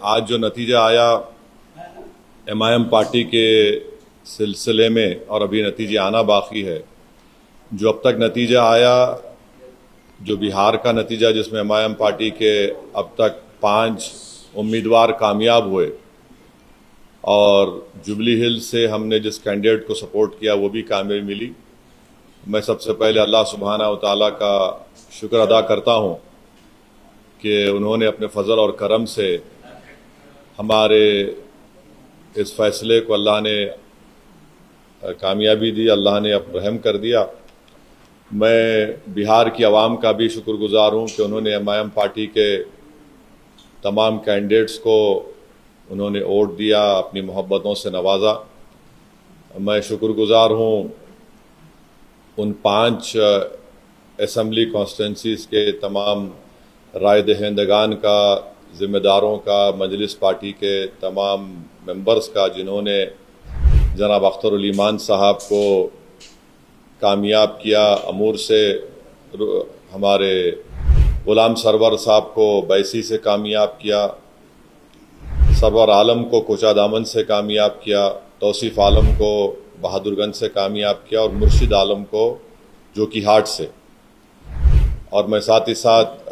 آج جو نتیجہ آیا ایم پارٹی کے سلسلے میں، اور ابھی نتیجہ آنا باقی ہے، جو اب تک نتیجہ آیا، جو بہار کا نتیجہ جس میں ایم پارٹی کے اب تک 5 امیدوار کامیاب ہوئے، اور جوبلی ہل سے ہم نے جس کینڈیڈیٹ کو سپورٹ کیا وہ بھی کامیابی ملی۔ میں سب سے پہلے اللہ سبحانہ و تعالیٰ کا شکر ادا کرتا ہوں کہ انہوں نے اپنے فضل اور کرم سے ہمارے اس فیصلے کو اللہ نے کامیابی دی، اللہ نے رحم کر دیا۔ میں بہار کی عوام کا بھی شکر گزار ہوں کہ انہوں نے ایم پارٹی کے تمام کینڈیڈیٹس کو انہوں نے ووٹ دیا، اپنی محبتوں سے نوازا۔ میں شکر گزار ہوں ان 5 اسمبلی کانسٹیٹنسیز کے تمام رائے دہندگان کا، ذمہ داروں کا، مجلس پارٹی کے تمام ممبرز کا، جنہوں نے جناب اختر الایمان صاحب کو کامیاب کیا، امور سے ہمارے غلام سرور صاحب کو بیسی سے کامیاب کیا، سرور عالم کو کوچہ دامن سے کامیاب کیا، توصیف عالم کو بہادر گنج سے کامیاب کیا، اور مرشد عالم کو جوکی ہاٹ سے۔ اور میں ساتھ ہی ساتھ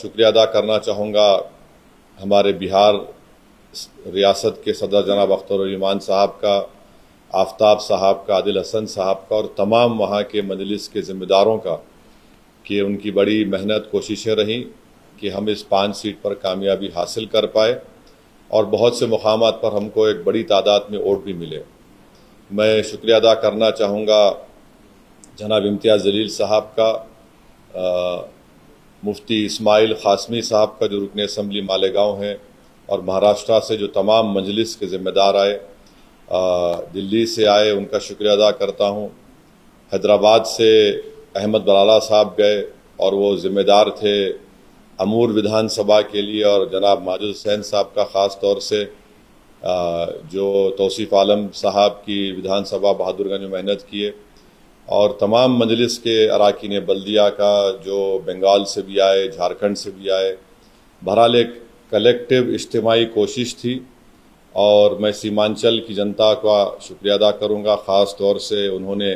شکریہ ادا کرنا چاہوں گا ہمارے بہار ریاست کے صدر جناب اختر الایمان صاحب کا، آفتاب صاحب کا، عادل حسن صاحب کا، اور تمام وہاں کے مجلس کے ذمہ داروں کا، کہ ان کی بڑی محنت کوششیں رہیں کہ ہم اس 5 سیٹ پر کامیابی حاصل کر پائے، اور بہت سے مقامات پر ہم کو ایک بڑی تعداد میں ووٹ بھی ملے۔ میں شکریہ ادا کرنا چاہوں گا جناب امتیاز جلیل صاحب کا، مفتی اسماعیل قاسمی صاحب کا جو رکن اسمبلی مالیگاؤں ہیں، اور مہاراشٹرا سے جو تمام مجلس کے ذمہ دار آئے، دلی سے آئے، ان کا شکریہ ادا کرتا ہوں۔ حیدرآباد سے احمد بلالہ صاحب گئے، اور وہ ذمہ دار تھے امور ودھان سبھا کے لیے، اور جناب ماجد حسین صاحب کا خاص طور سے، جو توصیف عالم صاحب کی ودھان سبھا بہادر گنج میں محنت کیے، اور تمام مجلس کے اراکین بلدیہ کا جو بنگال سے بھی آئے، جھارکھنڈ سے بھی آئے۔ بہرحال ایک کلیکٹیو اجتماعی کوشش تھی، اور میں سیمانچل کی جنتا کا شکریہ ادا کروں گا، خاص طور سے انہوں نے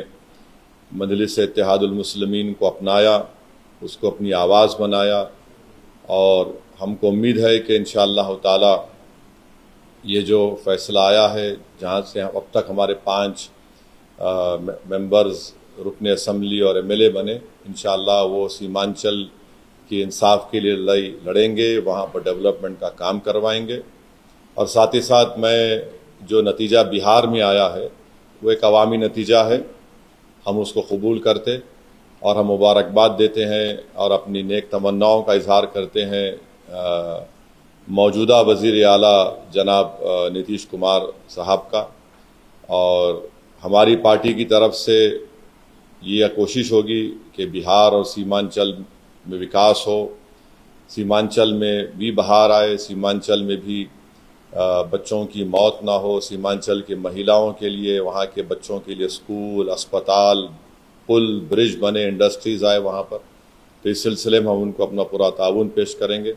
مجلس اتحاد المسلمین کو اپنایا، اس کو اپنی آواز بنایا، اور ہم کو امید ہے کہ انشاءاللہ تعالی یہ جو فیصلہ آیا ہے، جہاں سے اب تک ہمارے 5 ممبرز رکن اسمبلی اور ایم ایل اے بنے، انشاءاللہ وہ سیمانچل کی انصاف کے لیے لڑائی لڑیں گے، وہاں پر ڈیولپمنٹ کا کام کروائیں گے۔ اور ساتھ ہی ساتھ میں جو نتیجہ بہار میں آیا ہے وہ ایک عوامی نتیجہ ہے، ہم اس کو قبول کرتے، اور ہم مبارکباد دیتے ہیں، اور اپنی نیک تمناؤں کا اظہار کرتے ہیں موجودہ وزیر اعلیٰ جناب نتیش کمار صاحب کا۔ اور ہماری پارٹی کی طرف سے یہ کوشش ہوگی کہ بہار اور سیمانچل میں وکاس ہو، سیمانچل میں بھی بہار آئے، سیمانچل میں بھی بچوں کی موت نہ ہو، سیمانچل کے مہیلاؤں کے لیے، وہاں کے بچوں کے لیے اسکول، اسپتال، پل، برج بنے، انڈسٹریز آئے وہاں پر۔ تو اس سلسلے میں ہم ان کو اپنا پورا تعاون پیش کریں گے۔